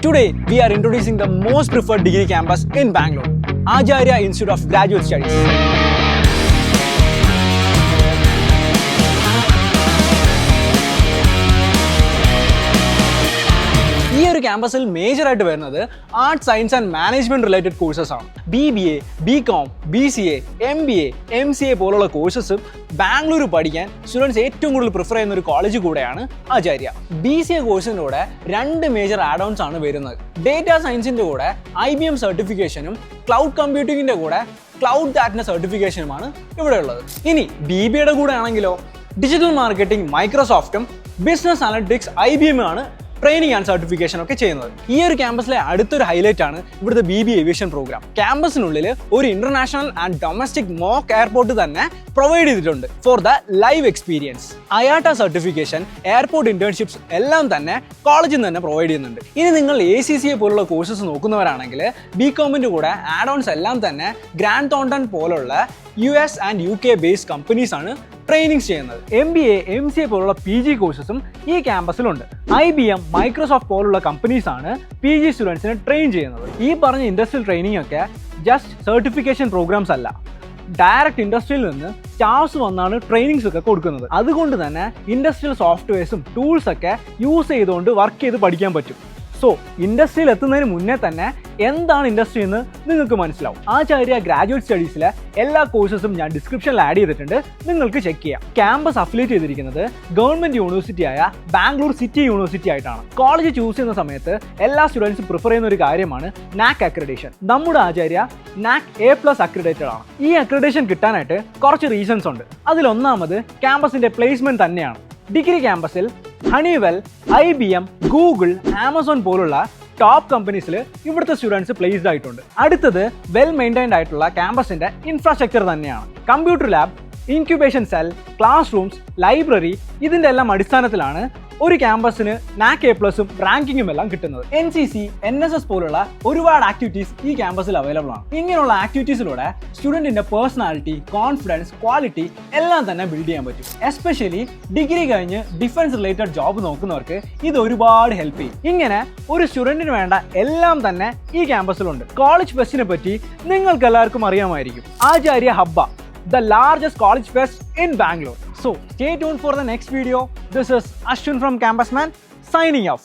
Today, we are introducing the most preferred degree campus in Bangalore, Acharya Institute of Graduate Studies. ഈ ഒരു ക്യാമ്പസിൽ മേജറായിട്ട് വരുന്നത് arts, science and management related courses ആണ്. BBA, BCom, BCA, MBA, MCA പോലുള്ള കോഴ്സസും ബാംഗ്ലൂർ പഠിക്കാൻ students ഏറ്റവും കൂടുതൽ prefer ചെയ്യുന്ന ഒരു കോളേജ് കൂടെയാണ് ആചാര്യ. BCA കോഴ്സിൻ്റെ കൂടെ 2 മേജർ ആഡ് ഓൺസ് ആണ് വരുന്നത്. ഡേറ്റ സയൻസിൻ്റെ കൂടെ IBM സർട്ടിഫിക്കേഷനും ക്ലൗഡ് കമ്പ്യൂട്ടിങ്ങിൻ്റെ കൂടെ ക്ലൗഡ് ദാറ്റിൻ്റെ സർട്ടിഫിക്കേഷനുമാണ് ഇവിടെ ഉള്ളത്. ഇനി BBAയുടെ കൂടെ ആണെങ്കിലോ ഡിജിറ്റൽ മാർക്കറ്റിംഗ് മൈക്രോസോഫ്റ്റും ബിസിനസ് അനലിറ്റിക്സ് IBM ആണ് ട്രെയിനിങ് ആൻഡ് സർട്ടിഫിക്കേഷൻ ഒക്കെ ചെയ്യുന്നത്. ഈ ഒരു ക്യാമ്പസിലെ അടുത്തൊരു ഹൈലൈറ്റ് ആണ് ഇവിടുത്തെ BBA ഏവിയേഷൻ പ്രോഗ്രാം. ക്യാമ്പസിനുള്ളിൽ ഒരു international and domestic mock airport തന്നെ പ്രൊവൈഡ് ചെയ്തിട്ടുണ്ട് for the live experience. IATA certification, airport internships എല്ലാം തന്നെ കോളേജിൽ നിന്ന് തന്നെ പ്രൊവൈഡ് ചെയ്യുന്നുണ്ട്. ഇനി നിങ്ങൾ ACCA പോലുള്ള കോഴ്സസ് നോക്കുന്നവരാണെങ്കിൽ BComന്റെ കൂടെ ആഡ് ഓൺസ് എല്ലാം തന്നെ ഗ്രാൻഡ് തോണ്ടൺ പോലുള്ള US and UK based companies ആണ് ട്രെയിനിങ്സ് ചെയ്യുന്നത്. MBA, MCA പോലുള്ള PG കോഴ്സസും ഈ ക്യാമ്പസിലുണ്ട്. IBM, മൈക്രോസോഫ്റ്റ് പോലുള്ള കമ്പനീസ് ആണ് PG സ്റ്റുഡൻസിനെ ട്രെയിൻ ചെയ്യുന്നത്. ഈ പറഞ്ഞ ഇൻഡസ്ട്രിയൽ ട്രെയിനിങ് ഒക്കെ ജസ്റ്റ് സർട്ടിഫിക്കേഷൻ പ്രോഗ്രാംസ് അല്ല, ഡയറക്റ്റ് ഇൻഡസ്ട്രിയിൽ നിന്ന് സ്റ്റാഫ്സ് വന്നാണ് ട്രെയിനിങ്സ് ഒക്കെ കൊടുക്കുന്നത്. അതുകൊണ്ട് തന്നെ ഇൻഡസ്ട്രിയൽ സോഫ്റ്റ്വെയർസും ടൂൾസ് ഒക്കെ യൂസ് ചെയ്തുകൊണ്ട് വർക്ക് ചെയ്ത് പഠിക്കാൻ പറ്റും. സോ ഇൻഡസ്ട്രിയിൽ എത്തുന്നതിന് മുന്നേ തന്നെ എന്താണ് ഇൻഡസ്ട്രി എന്ന് നിങ്ങൾക്ക് മനസ്സിലാവും. ആചാര്യ ഗ്രാജുവേറ്റ് സ്റ്റഡീസിലെ എല്ലാ കോഴ്സസും ഞാൻ ഡിസ്ക്രിപ്ഷനിൽ ആഡ് ചെയ്തിട്ടുണ്ട്, നിങ്ങൾക്ക് ചെക്ക് ചെയ്യാം. ക്യാമ്പസ് അഫിലിയേറ്റ് ചെയ്തിരിക്കുന്നത് ഗവൺമെന്റ് യൂണിവേഴ്സിറ്റി ആയ ബാംഗ്ലൂർ സിറ്റി യൂണിവേഴ്സിറ്റി ആയിട്ടാണ്. കോളേജ് ചൂസ് ചെയ്യുന്ന സമയത്ത് എല്ലാ സ്റ്റുഡൻസും പ്രിഫർ ചെയ്യുന്ന ഒരു കാര്യമാണ് NAAC അക്രഡിറ്റേഷൻ. നമ്മുടെ ആചാര്യ NAAC A+ അക്രഡിറ്റഡ് ആണ്. ഈ അക്രഡിറ്റേഷൻ കിട്ടാനായിട്ട് കുറച്ച് റീസൺസ് ഉണ്ട്. അതിലൊന്നാമത് ക്യാമ്പസിന്റെ പ്ലേസ്മെന്റ് തന്നെയാണ്. ഡിഗ്രി ക്യാമ്പസിൽ ഹണിവെൽ, IBM, ഗൂഗിൾ, ആമസോൺ പോലുള്ള ടോപ്പ് കമ്പനീസിൽ ഇവിടുത്തെ സ്റ്റുഡൻസ് പ്ലേസ്ഡ് ആയിട്ടുണ്ട്. അടുത്തത് വെൽ മെയിൻറ്റൈൻഡ് ആയിട്ടുള്ള ക്യാമ്പസിന്റെ ഇൻഫ്രാസ്ട്രക്ചർ തന്നെയാണ്. Computer lab, incubation cell, class rooms, library, ഇതിന്റെ എല്ലാം അടിസ്ഥാനത്തിലാണ് ഒരു ക്യാമ്പസിന് NAAC A+ഉം റാങ്കിങ്ങും എല്ലാം കിട്ടുന്നത്. NCC, NSS പോലുള്ള ഒരുപാട് ആക്ടിവിറ്റീസ് ഈ ക്യാമ്പസിൽ അവൈലബിൾ ആണ്. ഇങ്ങനെയുള്ള ആക്ടിവിറ്റീസിലൂടെ സ്റ്റുഡന്റിന്റെ പേഴ്സണാലിറ്റി, കോൺഫിഡൻസ്, ക്വാളിറ്റി എല്ലാം തന്നെ ബിൽഡ് ചെയ്യാൻ പറ്റും. എസ്പെഷ്യലി ഡിഗ്രി കഴിഞ്ഞ് ഡിഫൻസ് റിലേറ്റഡ് ജോബ് നോക്കുന്നവർക്ക് ഇത് ഒരുപാട് ഹെൽപ്പ് ചെയ്യും. ഇങ്ങനെ ഒരു സ്റ്റുഡന്റിന് വേണ്ട എല്ലാം തന്നെ ഈ ക്യാമ്പസിലുണ്ട്. കോളേജ് ഫെസ്റ്റിനെ പറ്റി നിങ്ങൾക്ക് എല്ലാവർക്കും അറിയാമായിരിക്കും. ആചാര്യ ഹബ്ബ, the largest college fest in Bangalore. So stay tuned for the next video. This is Ashwin from Campusman signing off.